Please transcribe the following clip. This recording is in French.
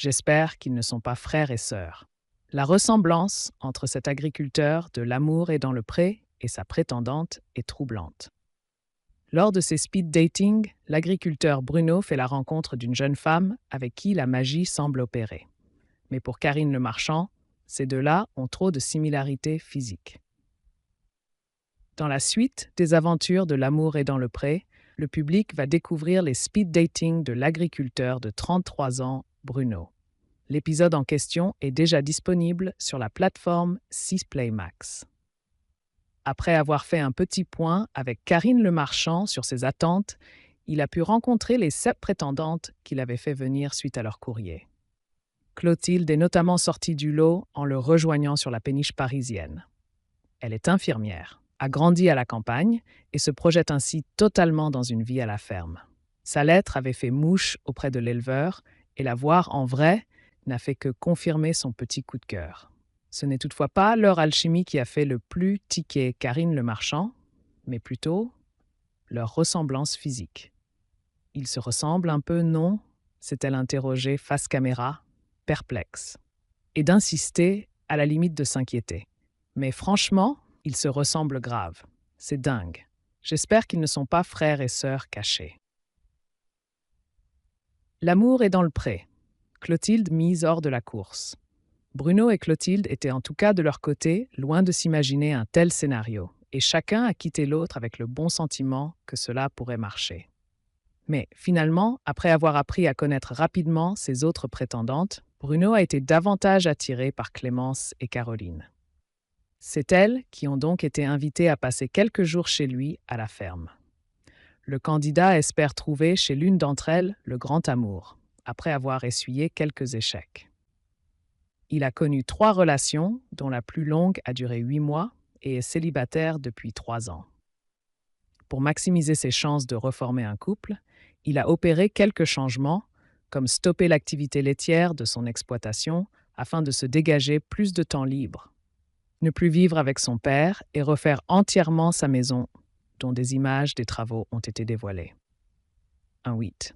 J'espère qu'ils ne sont pas frères et sœurs. La ressemblance entre cet agriculteur de l'amour est dans le pré et sa prétendante est troublante. Lors de ses speed dating, l'agriculteur Bruno fait la rencontre d'une jeune femme avec qui la magie semble opérer. Mais pour Karine Le Marchand, ces deux-là ont trop de similarités physiques. Dans la suite des aventures de l'amour est dans le pré, le public va découvrir les speed dating de l'agriculteur de 33 ans, Bruno. L'épisode en question est déjà disponible sur la plateforme Sisplay Max. Après avoir fait un petit point avec Karine Le Marchand sur ses attentes, il a pu rencontrer les 7 prétendantes qu'il avait fait venir suite à leur courrier. Clotilde est notamment sortie du lot en le rejoignant sur la péniche parisienne. Elle est infirmière, a grandi à la campagne et se projette ainsi totalement dans une vie à la ferme. Sa lettre avait fait mouche auprès de l'éleveur et la voir en vrai n'a fait que confirmer son petit coup de cœur. Ce n'est toutefois pas leur alchimie qui a fait le plus tiquer Karine Le Marchand, mais plutôt leur ressemblance physique. Ils se ressemblent un peu, non? S'est-elle interrogée face caméra, perplexe. Et d'insister, à la limite de s'inquiéter. Mais franchement, ils se ressemblent grave. C'est dingue. J'espère qu'ils ne sont pas frères et sœurs cachés. L'amour est dans le pré. Clotilde mise hors de la course. Bruno et Clotilde étaient en tout cas de leur côté loin de s'imaginer un tel scénario, et chacun a quitté l'autre avec le bon sentiment que cela pourrait marcher. Mais finalement, après avoir appris à connaître rapidement ses autres prétendantes, Bruno a été davantage attiré par Clémence et Caroline. C'est elles qui ont donc été invitées à passer quelques jours chez lui à la ferme. Le candidat espère trouver chez l'une d'entre elles le grand amour, après avoir essuyé quelques échecs. Il a connu 3 relations, dont la plus longue a duré 8 mois et est célibataire depuis 3 ans. Pour maximiser ses chances de reformer un couple, il a opéré quelques changements, comme stopper l'activité laitière de son exploitation afin de se dégager plus de temps libre, ne plus vivre avec son père et refaire entièrement sa maison, dont des images des travaux ont été dévoilées. Un 8.